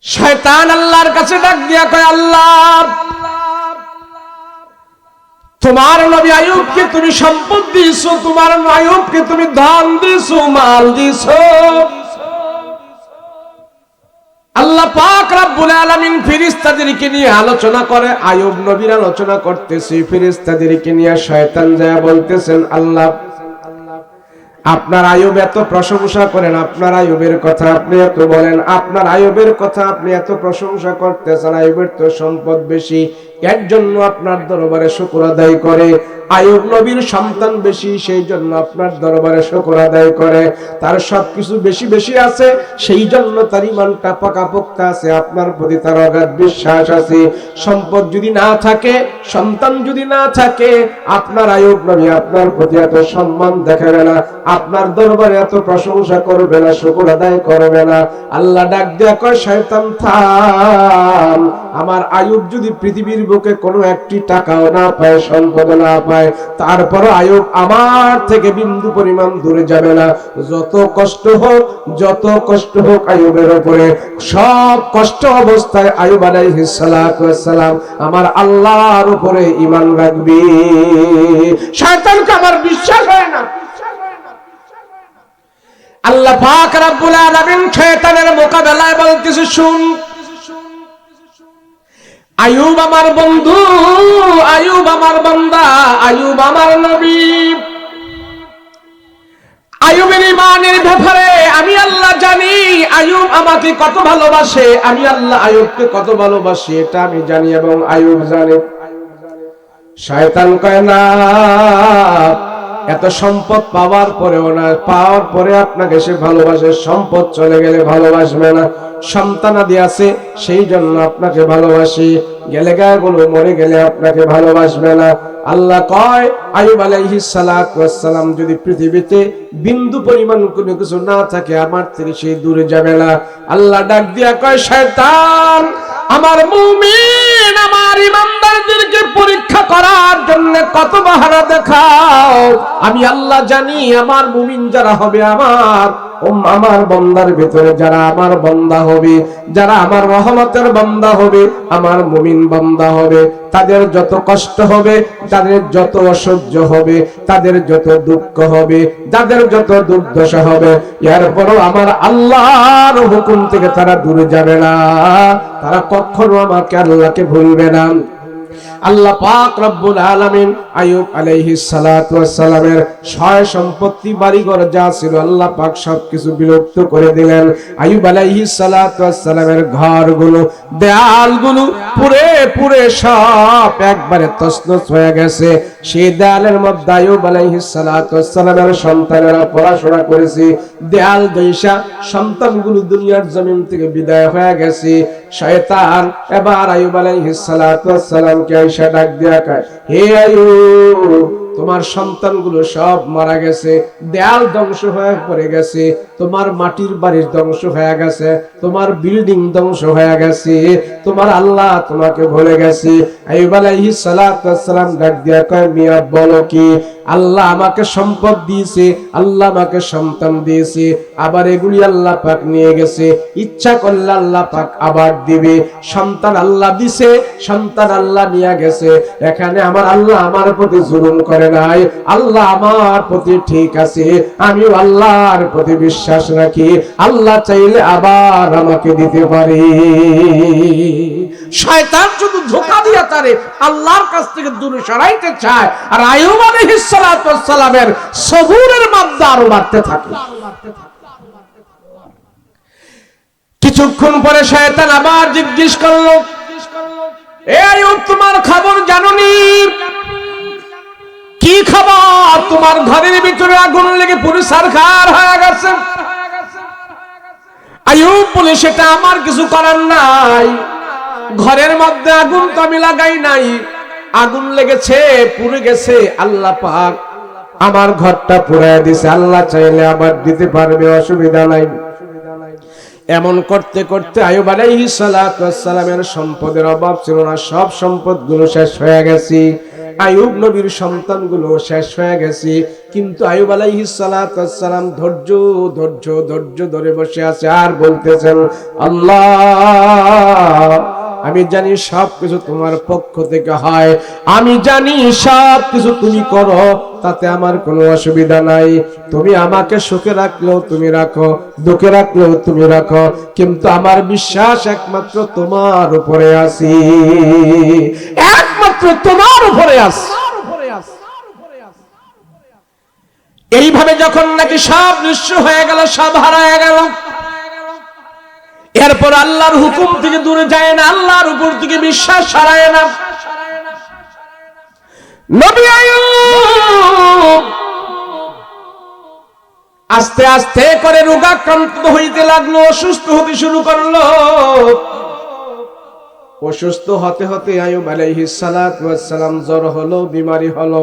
শয়তান আল্লাহর কাছে ডাক দিয়া কয়, আল্লাহ, তোমার নবী আইয়ুবকে তুমি সম্পদ দিয়েছো, তোমার আইয়ুবকে তুমি ধন দিয়েছো, মাল দিয়েছো। আল্লাহ পাক রব্বুল আলামিন ফেরেশতাদেরকে নিয়ে আলোচনা করে, আইয়ুব নবীর আলোচনা করতেছে, ফেরেশতাদেরকে নিয়ে শয়তান যায় বলতেছেন, আল্লাহ, আপনার আইয়ুব এত প্রশংসা করেন, আপনার আইয়ুবের কথা আপনি এত বলেন, আপনার আইয়ুবের কথা আপনি এত প্রশংসা করতেছেন, আইয়ুবের তো সম্পদ বেশি, এর জন্য আপনার দরবারে শুকর আদায় করে। আইয়ুব নবীর সন্তান বেশি, সেই জন্য আপনার দরবারে শুকর আদায় করে। তার সবকিছু বেশি বেশি আছে, সেই জন্য তার ঈমানটা পাকাপোক্ত আছে, আপনার প্রতি তার অগাধ বিশ্বাস আছে। সম্পদ যদি না থাকে, সন্তান যদি না থাকে, আপনার আইয়ুব নবী আপনার প্রতি এত সম্মান দেখাবে না, আপনার দরবারে এত প্রশংসা করবে না, শুকর আদায় করবে না। আল্লাহ ডাক দিয়া কয়, শয়তান থাম, আমার আইয়ুব যদি পৃথিবীর বুকে কোনো একটি টাকাও না পায়, সম্পদ না পায়, তারপরও আইয়ুব আমার থেকে বিন্দু পরিমাণ দূরে যাবে না। যত কষ্ট হোক, যত কষ্ট হোক আইয়ুবের উপরে, সব কষ্ট অবস্থায় আইয়ুব আলাইহিস সালাতু ওয়াস সালাম আমার আল্লাহর উপরে ঈমান রাখবে। শয়তানকে আমার বিশ্বাস হয় না। আল্লাহ পাক রব্বুল আলামিন শয়তানের মোকাবেলায় বলতেছে, শুন, আইয়ুব আমার বন্ধু, আইয়ুব আমার বান্দা, আইয়ুব আমার নবী, আইয়ুবের ঈমানের ব্যাপারে আমি আল্লাহ জানি। আইয়ুব আমাকে কত ভালোবাসে, আমি আল্লাহ আইয়ুবকে কত ভালোবাসি, এটা আমি জানি এবং আইয়ুব জানে। শয়তান কয়, না, এত সম্পদ পাওয়ার পরেও না, পাওয়ার পরে আপনাকে সে ভালোবাসে, সম্পদ চলে গেলে ভালোবাসবে না। সন্তানাদি আছে, সেই জন্য আপনাকে ভালোবাসি, গেলে গায়গুলো মরে গেলে আপনাকে ভালোবাসবে না। আল্লাহ কয়, আইয়ুব আলাইহিস সালাতু ওয়াস সালাম যদি পৃথিবীতে বিন্দু পরিমাণ কোনো কিছু না থাকে, আমার থেকে সে দূরে যাবে না। আল্লাহ ডাক দিয়া কয়, শয়তান, আমার মুমিন, আমার ঈমানদারদেরকে পরীক্ষা করার জন্য কত বাহানা দেখাও। আমি আল্লাহ জানি, আমার মুমিন যারা হবে, আমার বান্দার ভিতরে যারা আমার বান্দা হবে, যারা আমার রহমতের বান্দা হবে, আমার মুমিন বান্দা হবে, তাদের যত কষ্ট হবে, তাদের যত অসহ্য হবে, তাদের যত দুঃখ হবে, যাদের যত দুর্দশা হবে, এরপরও আমার আল্লাহর হুকুম থেকে তারা দূরে যাবে না, তারা কখনো আমাকে আল্লাহকে ভুলবে না। আল্লাহ পাক রব্বুল আলামিন আইয়ুব আলাইহিস সালাতু ওয়াস সালামের সয় সম্পত্তি বাড়িঘর যা ছিল, আল্লাহ পাক সবকিছু বিলুপ্ত করে দিলেন। আইয়ুব আলাইহিস সালাতু ওয়াস সালামের ঘরগুলো, দেয়ালগুলো পুরে পুরে সব একবারে তছনছ হয়ে গেছে। সেই দেয়ালের মধ্যে আইয়ুব আলাইহিস সালাতু ওয়াস সালামের সন্তানেরা পড়াশোনা করেছে, দেয়াল দইসা সন্তানগুলো দুনিয়ার জমিন থেকে বিদায় হয়ে গেছে। শয়তান এবার আইয়ুব আলাইহিস সালাতু ওয়াস সালামকে আইসা ডাক দিয়া কয়, হে আইয়ুব, তোমার সন্তানগুলো সব মারা গেছে, দেয়াল ধ্বংস হয়ে পড়ে গেছে, তোমার মাটির বাড়ি ধ্বংস হয়ে গেছে, তোমার বিল্ডিং ধ্বংস হয়ে গেছে, তোমার আল্লাহ তোমাকে ভুলে গেছে। আইয়ুব আলাইহিস সালাতু ওয়াস সালাম ডাক দিয়া কয়, মিয়া বলো কি? আল্লাহ আমাকে সম্পদ দিয়েছে, আল্লাহ আমাকে সন্তান দিয়েছে, আবার এগুলি আল্লাহ পাক নিয়ে গেছে, ইচ্ছা করলে আল্লাহ পাক আবার দিবে। সন্তান আল্লাহ দিছে, সন্তান আল্লাহ নিয়ে গেছে, এখানে আমার আল্লাহ আমার প্রতি জুলুম করে নাই, আল্লাহ আমার প্রতি ঠিক আছে, আমিও আল্লাহর প্রতি বিশ্বাস রাখি, আল্লাহ চাইলে আবার আমাকে দিতে পারে। শয়তান শুধু ধোঁকা দিয়া তারে আল্লাহর কাছ থেকে দূরে সরাইতে চায়, আর আইয়ুব আলাইহিস সালাতু ওয়াস সালামের সবুরের মাত্রা আরো বাড়তে থাকে। কিছুক্ষণ পরে শয়তান আবার জিজ্ঞেস করলো, এ আইয়ুব, তোমার খবর জানোনি? কি খবর? তোমার ঘরের ভিতরে আগুন লেগে পুরো ছারখার হয়ে গেছে। আইয়ুব বলে, সেটা আমার কিছু করার নাই, ঘরের মধ্যে আগুন তো আমি লাগাই নাই, আগুন লেগেছে, পুড়ে গেছে, আল্লাহ পাক আমার ঘরটা পুড়ায় দিছে, আল্লাহ চাইলে আবার দিতে পারবে, অসুবিধা নাই। এমন করতে করতে আইয়ুব আলাইহিস সালাতু ওয়াস সালামের সম্পদের অভাব ছিল না, সব সম্পদগুলো শেষ হয়ে গেছে। আইয়ুব নবীর সন্তানগুলো শেষ হয়ে গেছে, কিন্তু আইয়ুব আলাইহিস সালাতু ওয়াস সালাম ধৈর্য ধৈর্য ধৈর্য ধরে বসে আছে আর বলতেছেন, আল্লাহ আমি জানি সবকিছু তোমার পক্ষ থেকে হয়, আমি জানি সবকিছু তুমি করো, তাতে আমার কোনো অসুবিধা নাই। তুমি আমাকে সুখে রাখলেও তুমি রাখো, দুঃখে রাখলেও তুমি রাখো, কিন্তু আমার বিশ্বাস একমাত্র তোমার উপরে আছে, একমাত্র তোমার উপরে আছে। এইভাবে যখন নাকি সব নিঃস্ব হয়ে গেল, সব হারায় গেল, এরপর আল্লাহর হুকুম থেকে দূরে যায় না, আল্লাহর উপর থেকে বিশ্বাস হারায় না। নবী আইয়ুব আস্তে আস্তে করে রোগাক্রান্ত হইতে লাগলো, অসুস্থ হতে শুরু করলো। অসুস্থ হতে হতে আইয়ুব আলাইহিস সালাতু ওয়াস সালাম জ্বর হলো, বিমারি হলো,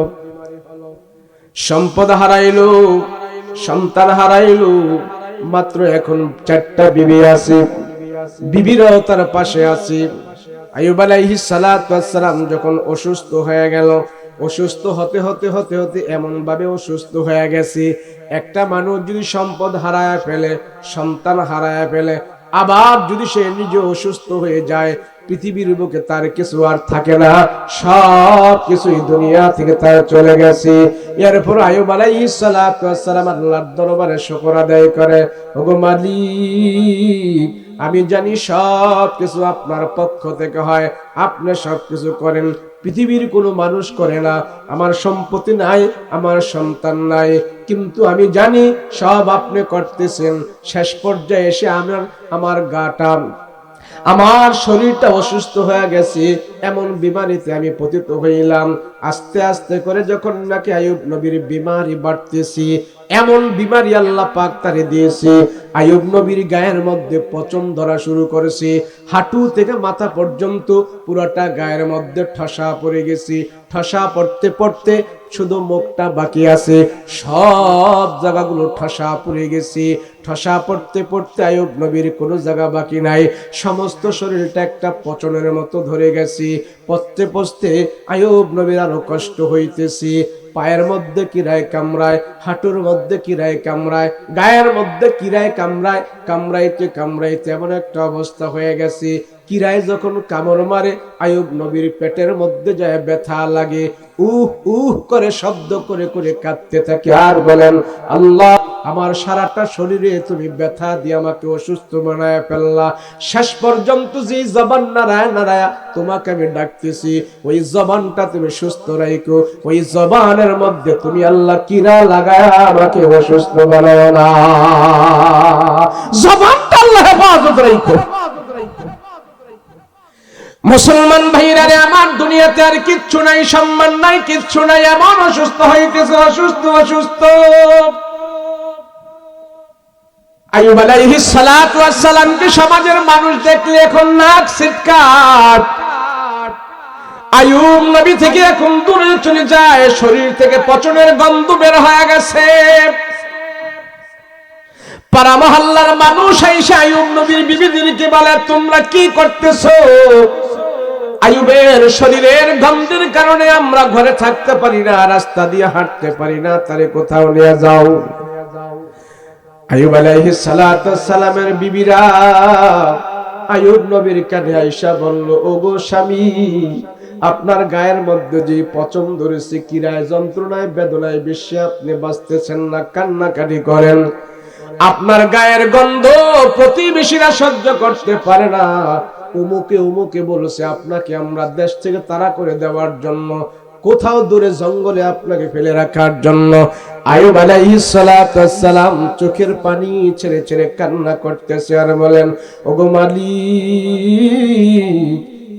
সম্পদ হারাইলো, সন্তান হারাইলো। মাত্র এখন 4টা বিবি আছে, বিবিরাও তার পাশে আছে। আইয়ুব আলাইহিস সালাতু ওয়াস সালাম যখন অসুস্থ হয়ে গেল, অসুস্থ হতে হতে হতে হতে এমন ভাবে অসুস্থ হয়ে গেছে, একটা মানুষ যদি সম্পদ হারায় ফেলে, সন্তান হারায় ফেলে, আবার যদি সে নিজে অসুস্থ হয়ে যায়, পৃথিবীর বুকে তার কিছু আর থাকে না, সব কিছুই দুনিয়া থেকে তার চলে গেছে। এরপর আইয়ুব আলাইহিস সালাতু ওয়াস সালাম আল্লাহর দরবারে শুকর আদায় করে, ওগো মালিক আমি জানি সব কিছু আপনার পক্ষ থেকে হয়, আপনি সব কিছু করেন, পৃথিবীর কোনো মানুষ করে না। আমার সম্পত্তি নাই, আমার সন্তান নাই, কিন্তু আমি জানি সব আপনি করতেছেন। শেষ পর্যায়ে এসে আমার গাটা, আমার শরীরটা অসুস্থ হয়ে গেছে, এমন বিমারিতে আমি পতিত হইলাম। আস্তে আস্তে করে যখন নাকি আইয়ুব নবীর বিমারি বাড়তেছি, এমন বিমারি আল্লাহ পাক তারে দিয়েছে, আইয়ুব নবীর গায়ের মধ্যে পচন ধরা শুরু করেছে, হাঁটু থেকে মাথা পর্যন্ত পুরোটা গায়ের মধ্যে ঠসা পড়ে গেছে। ঠসা পড়তে পড়তে শুধু মুখটা বাকি আছে, সব জায়গাগুলো ঠসা পড়ে গেছে। ঠসা পড়তে পড়তে আইয়ুব নবীর কোনো জায়গা বাকি নাই, সমস্ত শরীরটা একটা পচনের মতো ধরে গেছে। পড়তে পড়তে আইয়ুব নবীর আরো কষ্ট হইতেছে, পায়ের মধ্যে কিরায় কামড়ায়, হাঁটুর মধ্যে কিরায় কামড়ায়, গায়ের মধ্যে কিরায় কামড়ায়, কামড়াইতে কামড়াইতে এমন একটা অবস্থা হয়ে গেছে, কিরায় যখন কামড় মারে আইয়ুব নবীর পেটের মধ্যে যায় ব্যথা লাগে, উহ উহ করে শব্দ করে করে কাঁদতে থাকে আর বলেন, আল্লাহ আমার সারাটা শরীরে তুমি ব্যথা দিয়ে আমাকে অসুস্থ বানায় ফেললা। শেষ পর্যন্ত যে জবান নারায় নারায় তোমাকে আমি ডাকতেছি, ওই জবানটা তুমি সুস্থ রাখো, ওই জবানের মধ্যে তুমি আল্লাহ কিরা লাগায় আমাকে অসুস্থ বানায় না, জবানটা আল্লাহ হেফাজত রাখো। মুসলমান ভাইরা রে আমার, দুনিয়াতে আর কিচ্ছু নাই, সম্মান নাই, কিচ্ছু নাই, এমন অসুস্থ হইতেছে, অসুস্থ অসুস্থ। আইয়ুব আলাইহিস সালাতু ওয়াস সালামকে সমাজের মানুষ দেখলে এখন নাক ছিটকায়, আইয়ুব নবী থেকে এখন দূরে চলে যায়, শরীর থেকে পচনের গন্ধ বের হয়ে গেছে। পাড়া মহল্লার মানুষ এসে আইয়ুব নবীর বিবিদেরকে বলে, তোমরা কি করতেছো? আইয়ুবের শরীরের গন্ধের কারণে আমরা ঘরে থাকতে পারি না, রাস্তা দিয়ে হাঁটতে পারি না, তারে কোথাও নিয়ে যাও। আইয়ুব আলাইহিস সালাতু ওয়াস সালামের বিবিরা আইয়ুব নবীর কাছে আয়েশা বলল, ওগো স্বামী, আপনার গায়ের মধ্যে যে পচন ধরেছে, কিরায় যন্ত্রণায় বেদনায় বেশি আপনি বাঁচতেছেন না, কান্নাকাটি করেন, আপনার গায়ের গন্ধ প্রতিবেশীরা সহ্য করতে পারে না, উমুকে উমুকে বলেছে আপনাকে আমরা দেশ থেকে তাড়া করে দেওয়ার জন্য, কোথাও দূরে জঙ্গলে আপনাকে ফেলে রাখার জন্য। আইয়ুব আলাইহিস সালাতু ওয়াস সালাম চোখের পানি ছেড়ে ছেড়ে কান্না করতেছে আর বলেন, ওগো মালিক,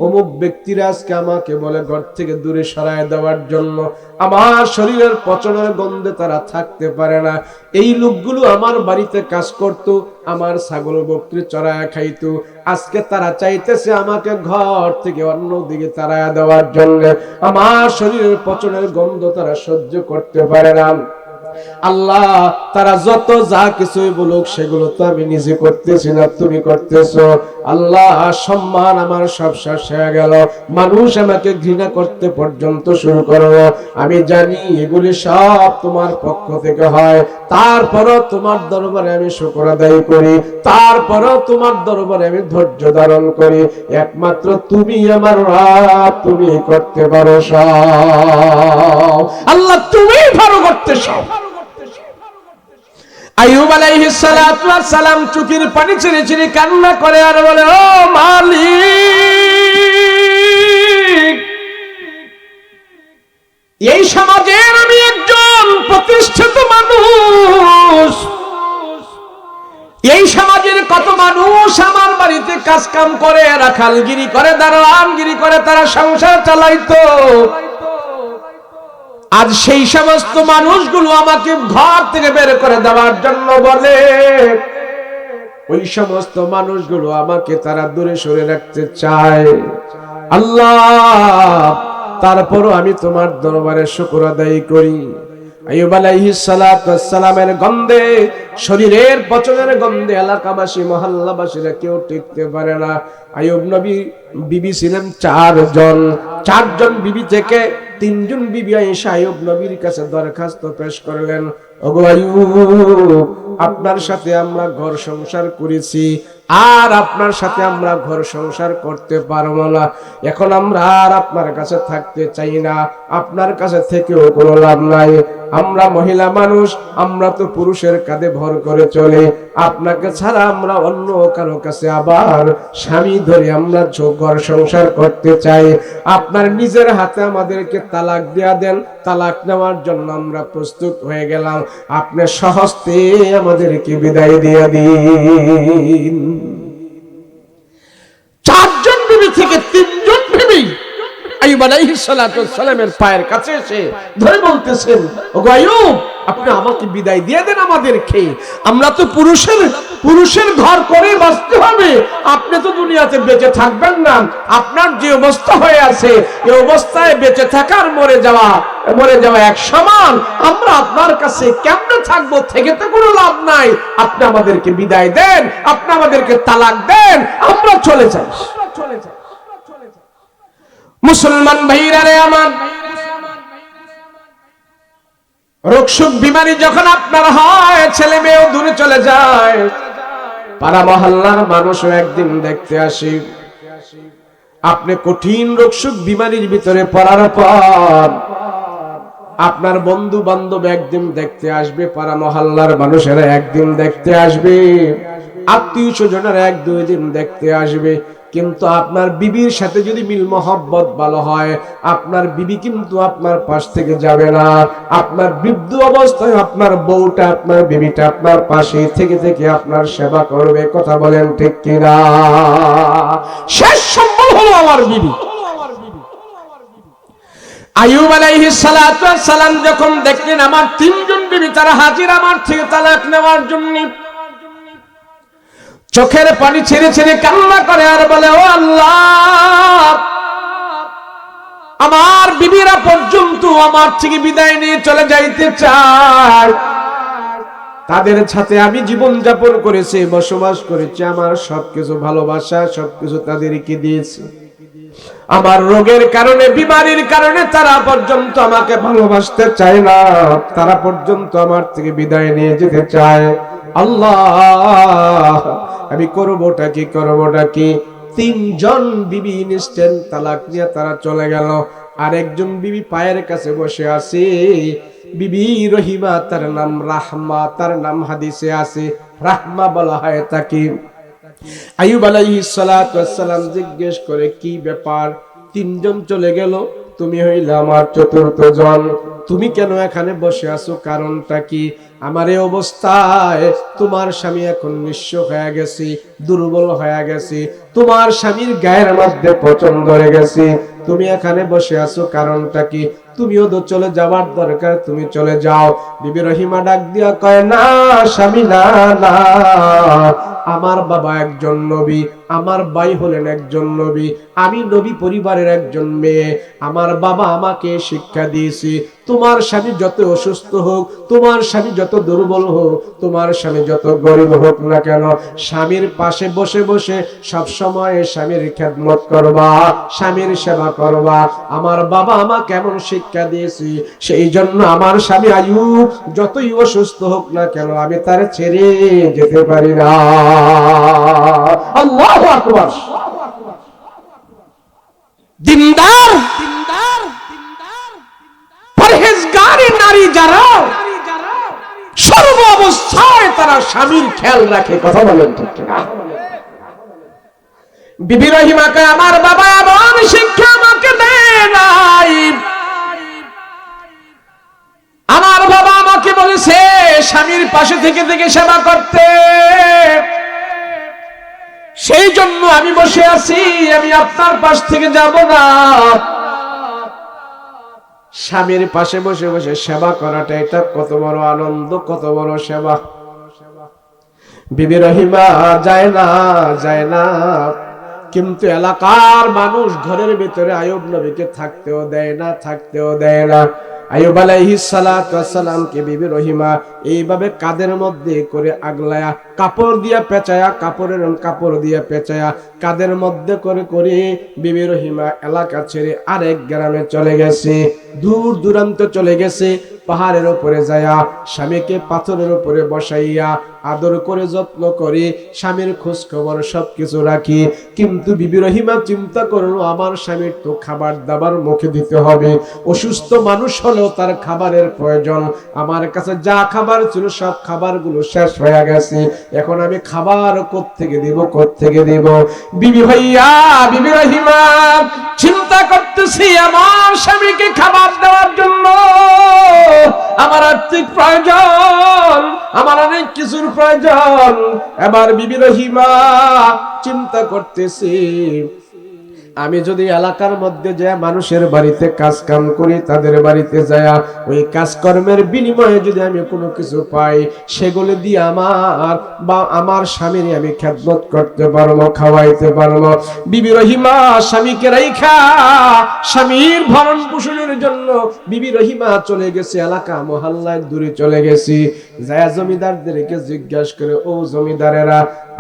অমুক ব্যক্তিরা আজকে আমাকে বলে ঘর থেকে দূরে সরায় দেওয়ার জন্য, আমার শরীরের পচনের গন্ধে তারা থাকতে পারে না। এই লোকগুলো আমার বাড়িতে কাজ করত, আমার ছাগল বকরি চড়ায় খাইতো, আজকে তারা চাইতেছে আমাকে ঘর থেকে অন্যদিকে তাড়ায় দেওয়ার জন্য, আমার শরীরের পচনের গন্ধ তারা সহ্য করতে পারে না। আল্লাহ তারা যত যা কিছুই বলুক সেগুলো তো আমি নিজে করতেছি না, তুমি করতেছো। আল্লাহ সম্মান আমার সব শেষ হয়ে গেল, মানুষ আমাকে ঘৃণা করতে পর্যন্ত শুরু করলো। আমি জানি এগুলি সব তোমার পক্ষ থেকে হয়, তারপরও তোমার দরবারে আমি শুকর আদায় করি, তারপরও তোমার দরবারে আমি ধৈর্য ধারণ করি। একমাত্র তুমি আমার রব, তুমি করতে পারো সব। আল্লাহ তুমি ভালো করতে সব। আইয়ুব আলাইহিস সালাতু ওয়াস সালাম চোখের পানি ছেড়ে ছেড়ে কান্না করে আর বলে, ও মালিক, এই সমাজের আমি একজন প্রতিষ্ঠিত মানুষ, এই সমাজের কত মানুষ আমার বাড়িতে কাজ কাম করে, রাখালগিরি করে, দারোয়ানগিরি করে, তারা সংসার চালাইতো। আজ সেই সমস্ত মানুষগুলো আমাকে ঘর থেকে বের করে দেওয়ার জন্য বলে, ওই সমস্ত মানুষগুলো আমাকে তারা দূরে সরে রাখতে চায়। আল্লাহ, তারপরও আমি তোমার দরবারে শুকর আদায় করি। আইয়ুব আলাইহিস সালাতু ওয়াস সালামের গন্ধে, শরীরের পচনের গন্ধে এলাকাবাসী মহল্লাবাসীরা কেউ টিকতে পারে না। আইয়ুব নবী বিবি ছিলেন চারজন বিবি থেকে তিনজন বিবি আয়েশা আইয়ুব নবীর কাছে দরখাস্ত পেশ করলেন, ওগো আইয়ুব, আপনার সাথে আমরা ঘর সংসার করেছি, আর আপনার সাথে আমরা ঘর সংসার করতে পারবো না। এখন আমরা আর আপনার কাছে থাকতে চাই না, আপনার কাছে থেকেও কোনো লাভ নাই। আমরা মহিলা মানুষ, আমরা তো পুরুষের কাঁধে ভর করে চলে, আপনাকে ছাড়া আমরা অন্য কারো কাছে আবার স্বামী ধরে আমরা ঘর সংসার করতে চাই। আপনার নিজের হাতে আমাদেরকে তালাক দিয়া দেন, তালাক নেওয়ার জন্য আমরা প্রস্তুত হয়ে গেলাম, আপনি সহজে আমাদেরকে বিদায় দিয়ে দিন। চারজন বিবি থেকে তিনজন বিবি আইয়ুব আলাইহিস সালাতু ওয়াস সালামের পায়ের কাছে এসে ধরে বলতেছেন, ওগো আইয়ুব, আপনি আমাকে বিদায় দিয়ে দেন আমাদেরকে, আমরা তো পুরুষের ঘর করে বাঁচতে হবে, আপনি তো দুনিয়াতে বেঁচে থাকবেন না। আপনার যে অবস্থা হয়ে আছে, এই অবস্থায় বেঁচে থাকার মরে যাওয়া এক সমান। আমরা আপনার কাছে কেমনে থাকবো, থেকে তো কোনো লাভ নাই। আপনি আমাদেরকে বিদায় দেন, আপনি আমাদেরকে তালাক দেন, আমরা চলে যাই। মুসলমান ভাইরা রে আমার, রোগ সুখ বিমারি যখন আপনার হয়, ছেলে মেয়েও দূরে চলে যায়, পাড়া মহল্লার মানুষও একদিন দেখতে আসি। আপনি কঠিন রোগ সুখ বিমারির ভিতরে পড়ার পর আপনার বন্ধু বান্ধব একদিন দেখতে আসবে, পাড়া মহল্লার মানুষেরা একদিন দেখতে আসবে, আত্মীয় স্বজনেরা এক দুই দিন দেখতে আসবে। কিন্তু আপনার বিবির সাথে যদি মিল মহব্বত ভালো হয়, আপনার বিবি কিন্তু আপনার পাশ থেকে যাবে না। আপনার বৃদ্ধ অবস্থায় আপনার বউটা, আপনার বিবিটা আপনার পাশে থেকে থেকে আপনার সেবা করবে। কথা বলেন ঠিক কিনা? শেষ সম্বল হলো আমার বিবি। আইয়ুব আলাইহিস সালাতু ওয়াস সালাম যখন দেখলেন আমার তিনজন বিবি তারা হাজির আমার থেকে তালাক নেওয়ার জন্য, চোখের পানি ছেড়ে ছেড়ে কান্না করে আর বলে, ও আল্লাহ, আমার বিবিরা পর্যন্ত আমার থেকে বিদায় নিয়ে চলে যাইতে চায়, তাদের সাথে আমি জীবন যাপন করেছি, বসবাস করেছি, আমার সবকিছু ভালোবাসা সবকিছু তাদেরকে দিয়েছি। আমার রোগের কারণে, বিমারির কারণে তারা পর্যন্ত আমাকে ভালোবাসতে চায় না, তারা পর্যন্ত আমার থেকে বিদায় নিয়ে যেতে চায়। আল্লাহ, আমি করবোটা কি? তিনজন বিবি ইনস্ট্যান্ট তালাক নিয়ে তারা চলে গেল। আরেকজন বিবি পায়ের কাছে বসে আছে, বিবি রহিমা, তার নাম রাহমা, তার নাম হাদিসে আছে রাহমা বলা হয় তাকে। আইয়ুব আলাইহিস সালাতু ওয়াস সালাম জিজ্ঞেস করে, কি ব্যাপার, তিনজন চলে গেল, তুমি হইলে আমার চতুর্থ জন, তুমি কেন এখানে বসে আছো, কারণটা কি? আমার এই অবস্থায় তোমার স্বামী এখন নিঃস্ব হয়ে গেছে, দুর্বল হয়ে গেছে, তোমার স্বামীর গায়ের মধ্যে পচন ধরে গেছে, তুমি এখানে বসে আছো, কারণটা কি? তুমিও তো চলে যাবার দরকার, তুমি চলে যাও। বিবি রহিমা ডাক দিয়া কয়, না স্বামী, না, আমার বাবা একজন নবী, আমার ভাই হলেন একজন নবী, আমি নবী পরিবারের একজন মেয়ে, আমার বাবা আমাকে শিক্ষা দিয়েছে, তোমার স্বামী যত অসুস্থ হোক, তোমার স্বামী যত যত দুর্বল হোক, তোমার স্বামী যত গরিব হোক না কেন, স্বামীর পাশে বসে বসে সব সময় স্বামীর খেদমত করবা, স্বামীর সেবা করবা। আমার বাবা আমাকে কেমন শিক্ষা দিয়েছি, সেই জন্য আমার স্বামী আইয়ুব যতই অসুস্থ হোক না কেন আমি তার ছেড়ে যেতে পারি না। আল্লাহু আকবার। দিনদার পরহেজগারি নারী যারা, সর্ব অবস্থায় তারা স্বামীর খেয়াল রাখে। কথা বলেন ঠিক না? বিবি রহিমাকে আমার বাবা এমন শিক্ষা আমাকে দেয় নাই। আমার বাবা আমাকে বলেছে স্বামীর পাশে থেকে থেকে সেবা করতে, সেই জন্য আমি বসে আছি, আমি আপনার পাশ থেকে যাব না। স্বামীর পাশে বসে বসে সেবা করাটা এটা কত বড় আনন্দ, কত বড় সেবা। বিবি রহিমা যায় না, কিন্তু এলাকার মানুষ ঘরের ভিতরে আইয়ুব নবীকে থাকতেও দেয় না। আইয়ুব আলাইহিস সালাতু ওয়াস সালামকে বিবি রহিমা এইভাবে কাদের মধ্যে করে আগলায়া, কাপড় দিয়া পেঁচায়া কাদের মধ্যে করে বিবি রহিমা এলাকা ছেড়ে আরেক গ্রামে চলে গেছে, দূর দূরান্ত চলে গেছে। পাহাড়ের উপরে যায়া স্বামীকে পাথরের উপরে বসাইয়া আদর করে যত্ন করে স্বামীর খোঁজ খবর সবকিছু রাখি। কিন্তু বিবি রহিমা চিন্তা করলো আমার স্বামীর তো খাবার দাবার মুখে দিতে হবে, অসুস্থ মানুষ হলেও তার খাবারের প্রয়োজন। আমার কাছে যা খাবার ছিল সব খাবারগুলো শেষ হয়ে গেছে, এখন আমি খাবার কোত্থেকে দিব? বিবি রহিমা চিন্তা করতেছি আমার স্বামীকে খাবার দেওয়ার জন্য আমার আর্থিক প্রয়োজন, আমার অনেক কিছুর প্রয়োজন। এবার বিবি রহিমা চিন্তা করতেছি আমি যদি এলাকার মধ্যে যায় মানুষের বাড়িতে কাজ কাম করি, তাদের বাড়িতে যায় ওই কাজকর্মের বিনিময়ে যদি আমি কোনো কিছু পাই, সেগুলো দিয়ে আমার স্বামীর আমি খেদমত করতে পারবো, খাওয়াইতে পারবো। বিবি রহিমা স্বামীকে রাইখা স্বামীর ভরণ পোষণের জন্য বিবি রহিমা চলে গেছে এলাকা মহল্লায় দূরে চলে গেছি। যায় জমিদারদেরকে জিজ্ঞাসা করে, ও জমিদারেরা,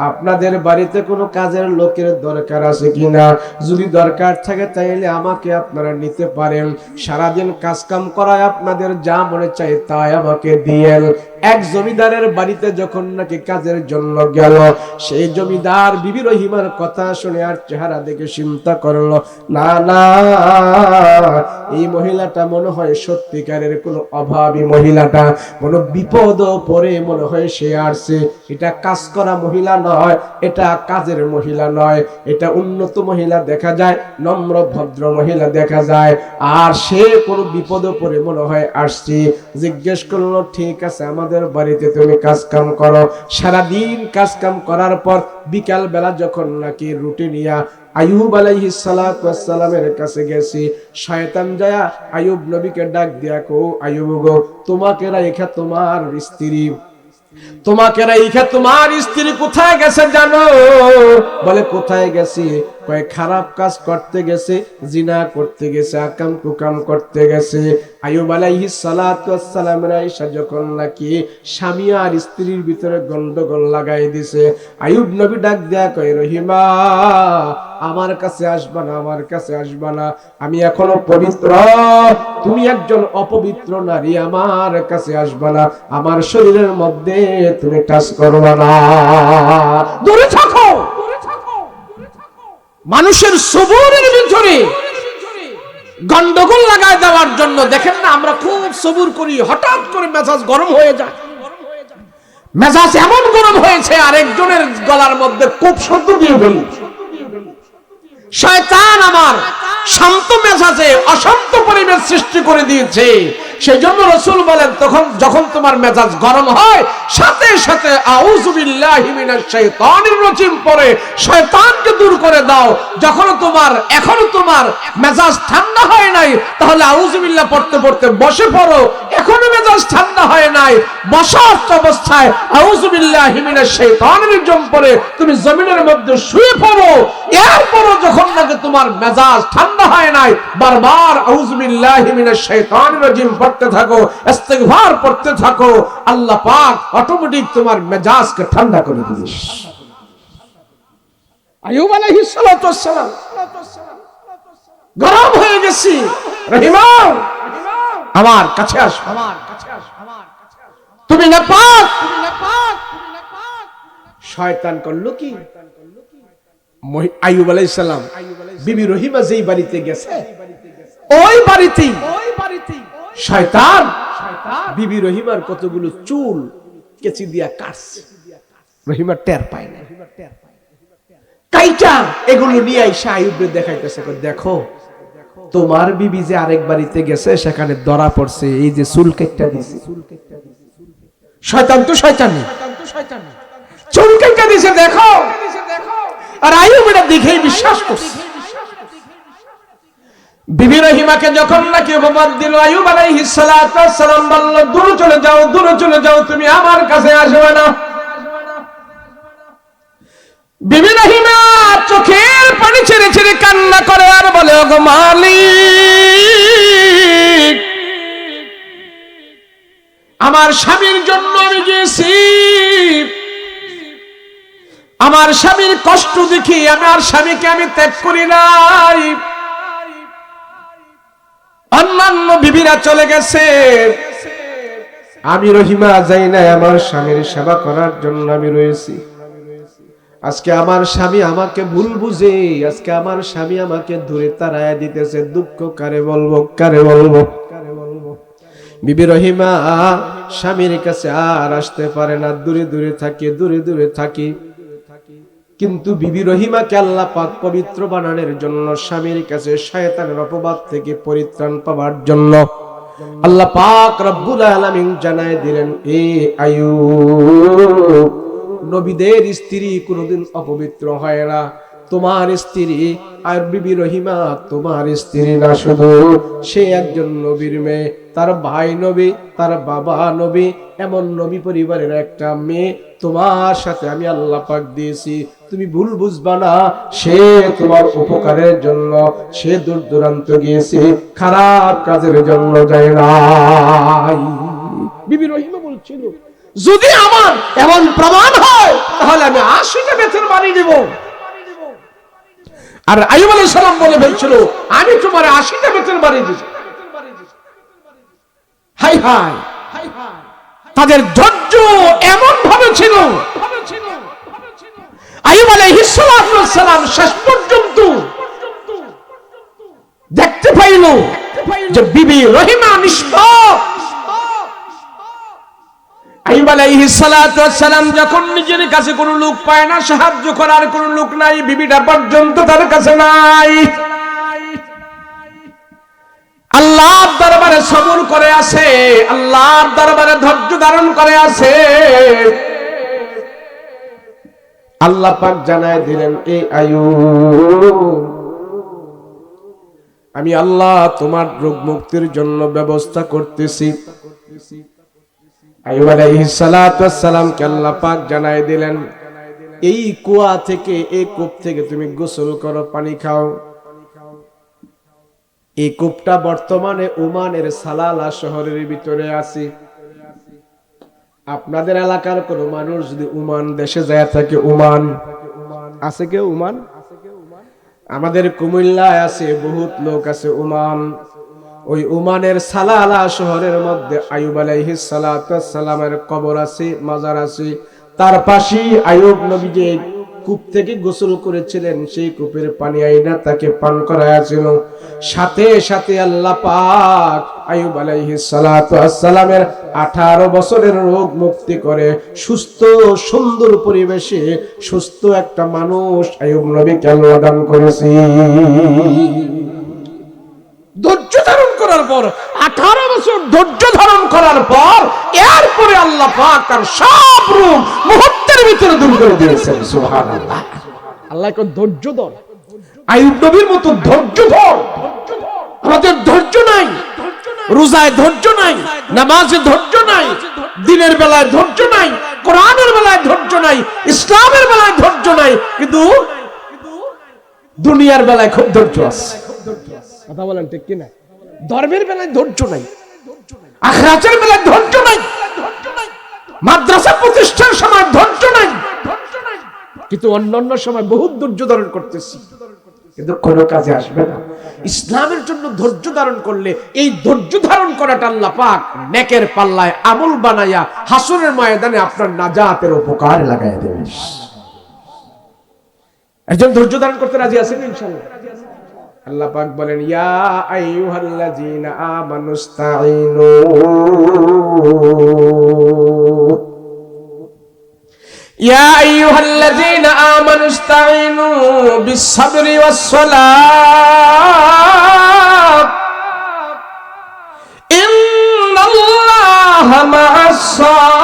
আপনাদের বাড়িতে কোনো কাজের লোকের দরকার আছে কিনা? যদি দরকার থাকে তাইলে আমাকে আপনারা নিতে পারেন, সারাদিন কাজ কাম করায় আপনাদের যা মনে চাই তাই আমাকে দিয়েন। এক জমিদারের বাড়িতে যখন নাকি কাজের জন্য গেল, সেই জমিদার বিবি রহিমার কথা শুনে আর চেহারা দেখে চিন্তা করলো, না এই মহিলাটা মনে হয় সত্যিকারের কোনো অভাবী মহিলাটা, কোনো বিপদ পরে মনে হয় সে আসছে। এটা কাজ করা মহিলা নয়, এটা কাজের মহিলা নয়, এটা উন্নত মহিলা দেখা যায়, নম্র ভদ্র মহিলা দেখা যায়, আর সে কোনো বিপদ পরে মনে হয় আসছে। জিজ্ঞেস করলো, ঠিক আছে আমাদের বাড়িতে তুমি কাজ কাম করো। সারাদিন কাজ কাম করার পর বিকাল বেলা যখন নাকি রুটি নিয়া আইয়ুব আলাইহিস সালাতু ওয়াস সালামের কাছে গেছি, শয়তান যায় আইয়ুব নবীকে ডাক দিয়া কো, আইয়ুব গো, তোমাকে রাইখা তোমার স্ত্রী কোথায় গেছে জানো? বলে কোথায় গেছি? কয় খারাপ কাজ করতে গেছে, জিনা করতে গেছে, আকাম কুকাম করতে গেছে। আইয়ুব আলাইহিস সালাতু ওয়াস সালামের আয়েশা যখন নাকি স্বামী আর স্ত্রীর ভিতরে গন্ডগোল লাগাই দিছে, আইয়ুব নবী ডাক দেয়া কয়, রহিমা আমার কাছে আসবা না, আমি এখনো পবিত্র, তুমি একজন অপবিত্র নারী, আমার কাছে আসবা না, আমার শরীরের মধ্যে তুমি টাচ করবা না, দূরে থাকো। মানুষের সবুরের ভিতরে গন্ডগোল লাগায় দেওয়ার জন্য দেখেন না, আমরা খুব সবুর করি, হঠাৎ করে মেজাজ গরম হয়ে যায়। মেজাজ এমন গরম হয়েছে আরেকজনের গলার মধ্যে খুব শব্দ দিয়ে ফেলি। শয়তান আমার শান্ত মেজাজে অশান্ত পরিবেশ সৃষ্টি করে দিয়েছে। সেই জন্য রাসূল বলেন, যখন তোমার মেজাজ গরম হয়, সাথে সাথে আউযু বিল্লাহি মিনাশ শাইতানির রাজিম পড়ে শয়তানকে দূর করে দাও। এখনো তোমার মেজাজ ঠান্ডা হয় নাই, তাহলে আউযু বিল্লাহ পড়তে পড়তে বসে পড়ো। এখনো মেজাজ ঠান্ডা হয় নাই, বসা অবস্থায় আউযু বিল্লাহি মিনাশ শাইতানির রাজিম পড়ে তুমি জমিনের মধ্যে শুয়ে পড়ো। এরপরও যখন নাকি তোমার তোমার মেজাজ ঠান্ডা হয় নাই, বারবার আউযু বিল্লাহি মিনাশ শাইতানির রাজিম পড়তে থাকো, ইস্তিগফার পড়তে থাকো, আল্লাহ পাক অটোমেটিক তোমার মেজাজকে ঠান্ডা করে দিবেন। আইয়ুব আলাইহিস সালাতু ওয়াস সালাম গরম হয়ে গেছি, রহিমা আমার কাছে আসো, তুমি নাপাক। শয়তান করলো কি, আইয়ুব আলাইহিস সালাম বিবি রহিমা যেই বাড়িতে গেছে ওই বাড়িতেই শয়তান বিবি রহিমার কতগুলো চুল কেচি দিয়া কাটছে। রহিমা টের পায় না, কাইটা এগুলো নিয়ে আইসা আইয়ুবকে দেখাইতেছে, দেখো তোমার বিবি যে আরেক বাড়িতে গেছে সেখানে ধরা পড়ছে, এই যে চুল কেটে দিছে। শয়তান তো শয়তানি, চুল কেটে দিছে দেখো। আর আইয়ুব এটা দেখেই বিশ্বাস করছে। বিবি রহিমাকে যখন নাকি উপবাদ দিল, আইয়ুব আলাইহিস সালাতু ওয়াস সালাম বলল, দূরে চলে যাও, দূরে চলে যাও, তুমি আমার কাছে আসবে না। বিবি রহিমা চোখের পানি ছেড়ে ছেড়ে কান্না করে আর বলে, ওগো মালিক, আমার স্বামীর জন্য আমি গেছি, আমার স্বামীর কষ্ট দেখি আমার স্বামীকে আমি ত্যাগ করি নাই। অন্যান্য বিবিরা চলে গেছে, আমি রহিমা যাই না, আমার স্বামীর সেবা করার জন্য আমি রয়েছি। আজকে আমার স্বামী আমাকে ভুল বুঝে, আজকে আমার স্বামী আমাকে দূরে তাড়ায় দিতেছে, দুঃখ কারে বলবো, কারে বলবো। বিবি রহিমা স্বামীর কাছে আর আসতে পারে না, দূরে দূরে থাকে, দূরে দূরে থাকি। কিন্তু বিবি রহিমাকে আল্লাহ পাক পবিত্র বানানোর জন্য, স্বামীর কাছে শয়তানের অপবাদ থেকে পরিত্রাণ পাওয়ার জন্য আল্লাহ পাক রব্বুল আলামিন জানায় দিলেন, এ আইয়ুব, নবীদের স্ত্রী কোনদিন অপবিত্র হয় না। তোমার স্ত্রী আর বিবি রহিমা তোমার স্ত্রী না, শুধু সে একজন নবীর মেয়ে, তার ভাই নবী, তার বাবা নবী, এমন নবী পরিবারের একটা মেয়ে তোমার সাথে আমি আল্লাহ পাক দিয়েছি। তুমি ভুল বুঝবা না, সে তোমার উপকারের জন্য, সে দূর দূরান্ত গিয়েছে, খারাপ কাজের জন্য যায় নাই। বিবি রহিমা বলছিল, যদি আমার এমন প্রমাণ হয় তাহলে আমি 80টা বেতের বাড়ি দেব। আর আইয়ুব আলাইহিস সালাম বলে বলছিল, আমি তোমার 80টা বেতের বাড়ি দেব। হাই হাই, তাদের ধৈর্য এমন ভাবে ছিল, আইয়ুব আলাইহিস সালাম শেষ পর্যন্ত দেখতে পাইল যে বিবি রহিমা নিষ্পাপ। আইয়ুব আলাইহিস সালাতু ওয়াস সালাম যখন নিজের কাছে কোনো লোক পায় না, সাহায্য করার কোনো লোক নাই, বিবিটা পর্যন্ত তার কাছে নাই, আল্লাহর দরবারে সবর করে আছে, আল্লাহর দরবারে ধৈর্য ধারণ করে আছে। আল্লাহ পাক জানায় দিলেন, এই আইয়ুব, আমি আল্লাহ তোমার রোগ মুক্তির জন্য ব্যবস্থা করতেছি। আইয়ুব আলাইহিস সালাতু ওয়াস সালামকে আল্লাহ পাক জানায় দিলেন, এই কুয়া থেকে, এই কূপ থেকে তুমি গোসল করো, পানি খাও। এই কূপটা বর্তমানে ওমানের সালালা শহরের ভিতরে আছে। আপনাদের এলাকার কোন মানুষ যদি ওমান দেশে যায় থাকে, ওমান আছে কেউ? ওমান আমাদের কুমিল্লায় আছে, বহুত লোক আছে ওমান। ওই ওমানের সালালা শহরের মধ্যে আইয়ুব আলাইহিস সালাতু ওয়াস সালামের কবর আছে, মাজার আছে। তার পাশেই আইয়ুব নবী যে কূপ থেকে গোসল করেছিলেন, সেই কূপের পানি আইনা তাকে পান করায়াছিল। সাথে সাথে আল্লাহ পাক আইয়ুব আলাইহিস সালাতু ওয়াস সালামের 18 বছরের রোগ মুক্তি করে সুস্থ সুন্দর পরিবেশে সুস্থ একটা মানুষ আইয়ুব নবীকে আল্লাহ দান করেছে। ধৈর্য ধারণ করার পর, 18 বছর ধৈর্য ধারণ করার পর, এরপরে আল্লাহ পাক তার সব রোগ মুহূর্তের ভিতরে দূর করে দিয়েছেন। সুবহানাল্লাহ। আল্লাহ কো ধৈর্য ধর, আইয়ুব নবীর মতো ধৈর্য ধর। আমাদের ধৈর্য নাই, রোজায় ধৈর্য নাই, নামাজে ধৈর্য নাই, দিনের বেলায় ধৈর্য নাই, কোরআনের বেলায় ধৈর্য নাই, ইসলামের বেলায় ধৈর্য নাই, কিন্তু দুনিয়ার বেলায় খুব ধৈর্য আছে, কথা বলেন ঠিক কিনা? ধর্মের বেলায় ধৈর্য নাই, আখিরাতের বেলায় ধৈর্য নাই, মাদ্রাসা প্রতিষ্ঠার সময় ধৈর্য নাই, কিন্তু অন্যান্য সময় বহুত ধৈর্য ধারণ করতেছি, কিন্তু কোনো কাজে আসবে না। ইসলামের জন্য ধৈর্য ধারণ করলে এই ধৈর্য ধারণ করাটা আল্লাহ পাক নেকের পাল্লায় আমল বানায়া হাসরের ময়দানে আপনার নাজাতের উপকার লাগাইয়া দেবেন। একজন ধৈর্য ধারণ করতে রাজি আছেন ইনশাআল্লাহ? আল্লাহ পাক বলেন, ইয়া আইয়ুহাল্লাযীনা আমানুস্তাঈনু ইয়া আইয়ুহাল্লাযীনা আমানুস্তাঈনু বিস-সাবরি ওয়াস-সালাত ইন্নাল্লাহা মা'আস-সাবিরিন।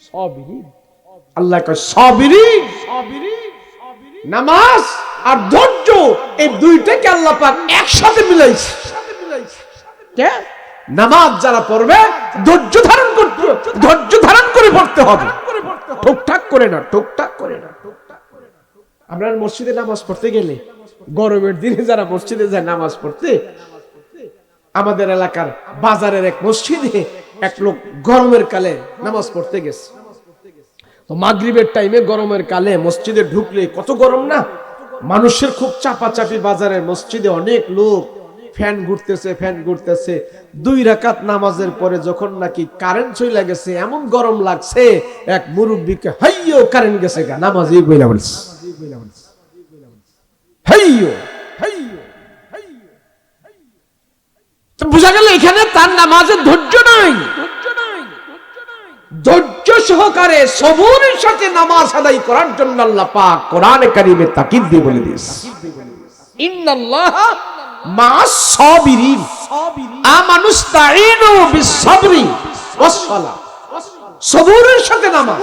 সাবিরিন, আল্লাহ কয় সাবিরিন। নামাজ আর ধৈর্য এই দুইটাকে আল্লাহ পাক একসাথে মিলাইছে। কে? নামাজ যারা পড়বে ধৈর্য ধারণ করতে, ধৈর্য ধারণ করে পড়তে হবে, ঠুকঠাক করে না, ঠুকঠাক করে না। আমরা মসজিদে নামাজ পড়তে গেলে গরমের দিনে যারা মসজিদে যায় নামাজ পড়তে, আমাদের এলাকার বাজারের এক মসজিদে এক লোক গরমের কালে নামাজ পড়তে গেছে। তো মাগরিবের টাইমে গরমের কালে মসজিদে ঢুকলে কত গরম না, মানুষের খুব চাপাচাপি, বাজারের মসজিদে অনেক লোক, ফ্যান ঘুরতেছে, ফ্যান ঘুরতেছে। 2 রাকাত নামাজের পরে যখন নাকি কারেন্ট চলে গেছে, এমন গরম লাগছে, এক মুরব্বিকে হাইয়ো কারেন্ট গেছে গা, নামাজই বইলা বলছে হাইয়ো হাইয়ো। তো বোঝা গেল এখানে তার নামাজের ধৈর্য নাই। ধৈর্য সহকারে সবরের সাথে নামাজ আদায় করার জন্য আল্লাহ পাক কোরআনে কারীমে তাকিদ দিয়ে বলে দিয়েছে, ইন্নাল্লাহা মা'আস-সাবিরিন আমানুস্তাঈনু বিস-সাবরি ওয়াস-সালাহ। সবরের সাথে নামাজ।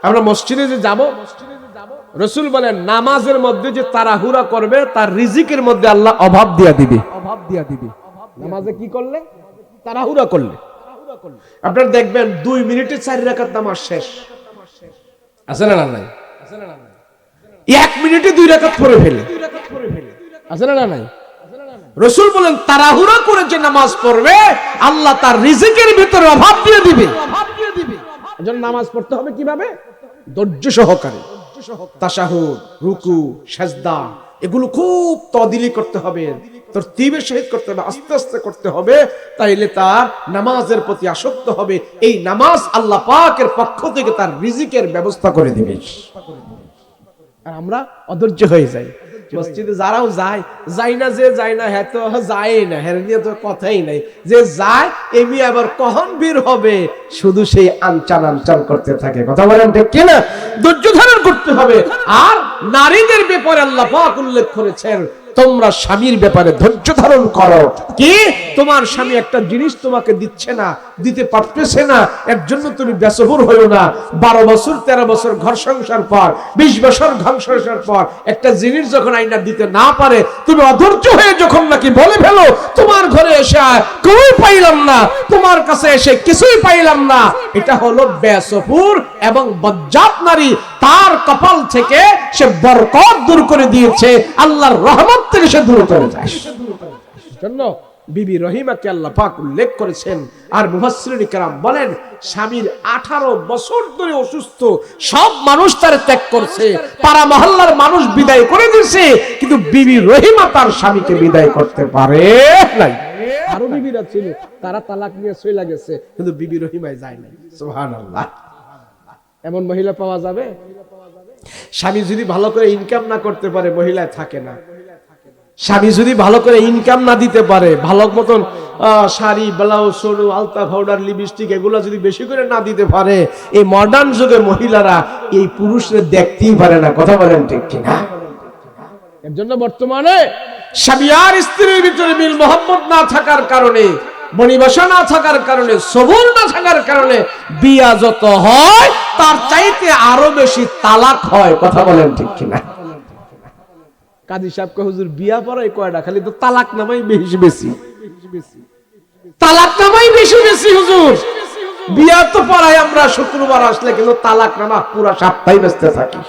আমরা মসজিদে যে যাব, রাসূল বলেন নামাজের মধ্যে যে তাড়াহুড়া করবে তার রিজিকের মধ্যে আল্লাহ অভাব দিয়া দিবে। নামাজে কি করলে? তাড়াহুড়া করলে। আপনারা দেখবেন 2 মিনিটে 4 রাকাত নামাজ শেষ, আছে না নাই? 1 মিনিটে 2 রাকাত পড়ে ফেলে, আছে না নাই? রাসূল বলেন তাড়াহুড়া করে যে নামাজ পড়বে আল্লাহ তার রিজিকের ভিতরে অভাব দিয়ে দিবে। এজন্য নামাজ পড়তে হবে কিভাবে? ধৈর্য সহকারে। তাশাহুদ, রুকু, সিজদা এগুলো খুব তদিলি করতে হবে, তরতিবের সহিত করতে হবে, আস্তে আস্তে করতে হবে, তাইলে তার নামাজের প্রতি আসক্ত হবে। এই নামাজ আল্লাহ পাকের পক্ষ থেকে তার রিজিকের ব্যবস্থা করে দিবে। আর আমরা অধৈর্য হয়ে যাই। মসজিদে যারাও যায়, যাই না যে যায় না, হ্যাঁ তো যায় না, হ্যাঁ নিয়ে তো কথাই নাই। যে যায় এমনি আবার কখন বের হবে, শুধু সেই আনচান আনচান করতে থাকে, কথা বলেন ঠিক কিনা? ধৈর্য ধারণ করতে হবে। আর নারীদের ব্যাপারে আল্লাহ পাক উল্লেখ করেছেন, তোমরা স্বামীর ব্যাপারে ধৈর্য ধারণ করো। কি? তোমার স্বামী একটা জিনিস তোমাকে দিচ্ছে না, দিতে পারতেছে না, এর জন্য তুমি বেসবর হইও না। 12 বছর 13 বছর ঘর সংসার পর, 20 বছর ঘর সংসার পর একটা জিনিস যখন আইনা দিতে না পারে, তুমি অধৈর্য হয়ে যখন নাকি বলে ফেলো তোমার ঘরে এসে কই পাইলাম না, তোমার কাছে এসে কিছুই পাইলাম না, এটা হলো বেসবর এবং বজ্জাত নারী। তার কপাল থেকে সে বরকত দূর করে দিয়েছে, আল্লাহর রহমত থেকে সে দূর করে যায়। জন্য বিবি রহিমাকে আল্লাহ পাক উল্লেখ করেছেন। আর মুফাসসিরিন کرام বলেন, স্বামীর 18 বছর ধরে অসুস্থ, সব মানুষ তার ত্যাগ করছে, পাড়া মহল্লার মানুষ বিদায় করে দিয়েছে, কিন্তু বিবি রহিমা তার স্বামীকে বিদায় করতে পারে নাই। আরো বিবিরা ছিল, তারা তালাক নিয়ে চলে গেছে, কিন্তু বিবি রহিমায় যায় নাই। সুবহানাল্লাহ। এমন মহিলা পাওয়া যাবে? স্বামী যদি ভালো করে ইনকাম না করতে পারে, মহিলায় থাকে না। স্বামী যদি ভালো করে ইনকাম না দিতে পারে, ভালো মতন শাড়ি, ব্লাউজ, সরু, আলতা, পাউডার, লিপস্টিক এগুলো যদি বেশি করে না দিতে পারে, এই মডার্ন যুগে মহিলারা এই পুরুষদের দেখতেই পারে না, কথা বলেন ঠিক কিনা? এর জন্য বর্তমানে স্বামী আর স্ত্রীর ভিতরে মিল মোহাম্মদ না থাকার কারণে, বনিবসা না থাকার কারণে, সবুর না থাকার কারণে বিয়া যত হয় তার চাইতে আরো বেশি তালাক হয়, কথা বলেন ঠিক কিনা? কাজী সাহেব কয়, হুজুর বিয়া পড়াই কয়টা, খালি তো তালাক নামাই বেশি বেশি। তালাক নামাই বেশি বেশি হুজুর। বিয়া তো পড়াই আমরা শুক্রবার আসলে, কিন্তু তালাক নামা পুরা সপ্তাহে ব্যস্ত থাকি।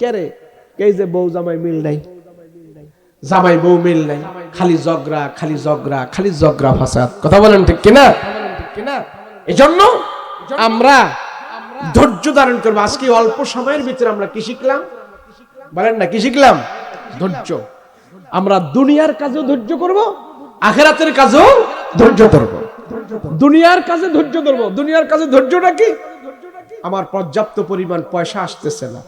কে রে? এই যে বউ জামাই মিল নাই, জামাই বউ মিল নাই, খালি ঝগড়া খালি ঝগড়া খালি ঝগড়া ফাসাদ। কথা বলেন ঠিক কিনা? এজন্য আমরা ধৈর্য ধারণ করবো। আজকে অল্প সময়ের ভিতরে আমরা কি শিখলাম বলেন না? কি শিখলাম? ধৈর্য। আমরা দুনিয়ার কাজেও ধৈর্য করব, আখিরাতের কাজেও ধৈর্য ধরব। দুনিয়ার কাজে ধৈর্য ধরব। দুনিয়ার কাজে ধৈর্যটা কি? আমার পর্যাপ্ত পরিমাণ পয়সা আসতেছে না,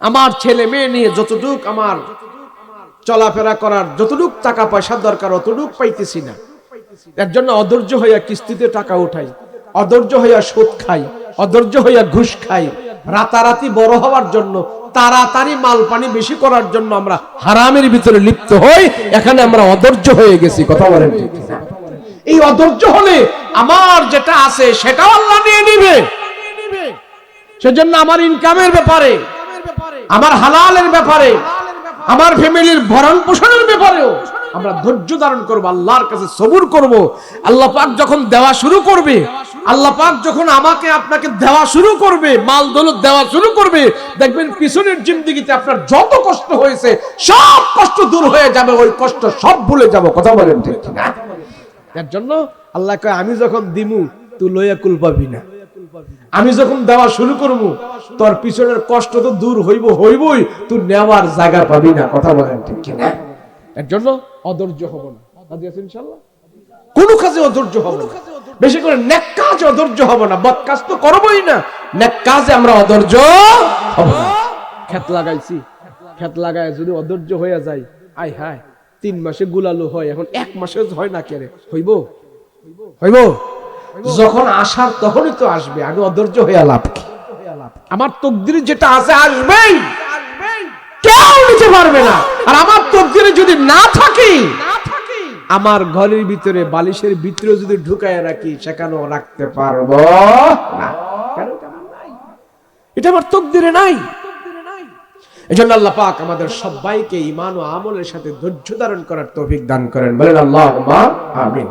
আমার ছেলে মেয়ে নিয়ে যতটুক আমার চলাফেরা করার যতটুক টাকা পয়সার দরকার অতটুক পাইতেছি না, এর জন্য অধৈর্য হইয়া কিস্তিতে টাকা উঠাই, অধৈর্য হইয়া সুদ খাই, অধৈর্য হইয়া ঘুষ খাই। রাতারাতি বড় হওয়ার জন্য, তাড়াতাড়ি মাল পানি বেশি করার জন্য আমরা হারামের ভিতরে লিপ্ত হই। এখানে আমরা অধৈর্য হয়ে গেছি। কথা বলেন ঠিক না? এই অধৈর্য হলে আমার যেটা আছে সেটাও আল্লাহ নিয়ে নিবে। সেজন্য আমার ইনকামের ব্যাপারে, আমার হালালের ব্যাপারে, আমার ফ্যামিলির ভরণ পোষণের ব্যাপারেও আমরা ধৈর্য ধারণ করব, আল্লাহর কাছে সবুর করব। আল্লাহ পাক যখন দেওয়া শুরু করবে, আল্লাহ পাক যখন আমাকে আপনাকে দেওয়া শুরু করবে, মাল দৌলত দেওয়া শুরু করবে, দেখবেন পিছনের জিন্দেগিতে আপনার যত কষ্ট হয়েছে সব কষ্ট দূর হয়ে যাবে, ওই কষ্ট সব ভুলে যাব। কথা বলেন ঠিক না? এর জন্য আল্লাহ কয়, আমি যখন দিমু তুই লইয়া কুল পাবি না, আমি যখন দেওয়া শুরু করবো তোর পিছনের কষ্ট তো দূর হইবই, তুই নেওয়ার জায়গা পাবি না। কথা বলেন ঠিক কিনা? এর জন্য অধৈর্য হব না, ইনশাআল্লাহ। কোন কাজে অধৈর্য হব না, বেশি করে নেক কাজে অধৈর্য হব না। বদ কাজ তো করবই না, নেক কাজে আমরা অধৈর্য হব না। ক্ষেত লাগাইছি, ক্ষেত লাগায় যদি অধৈর্য হয়ে যায়, আয় হায় 3 মাসে গুলালো হয়, এখন 1 মাসে হয় না, কেরে হইব? হইব? যখন আসার তখনই তো আসবে, আগে অধৈর্য হয়ে লাভ কি? আমার তকদিরে যেটা আছে আসবেই, কেউ নিতে পারবে না। আর আমার তকদিরে যদি না থাকে, আমার ঘরের ভিতরে বালিশের ভিতরে যদি ঢুকায় রাখি, সেখানেও রাখতে পারবো না। এটা আমার তকদিরে নাই। এজন্য আল্লাহ পাক আমাদের সবাইকে ঈমান ও আমলের সাথে ধৈর্য ধারণ করার তৌফিক দান করেন। বলেন আল্লাহুম্মা আমিন।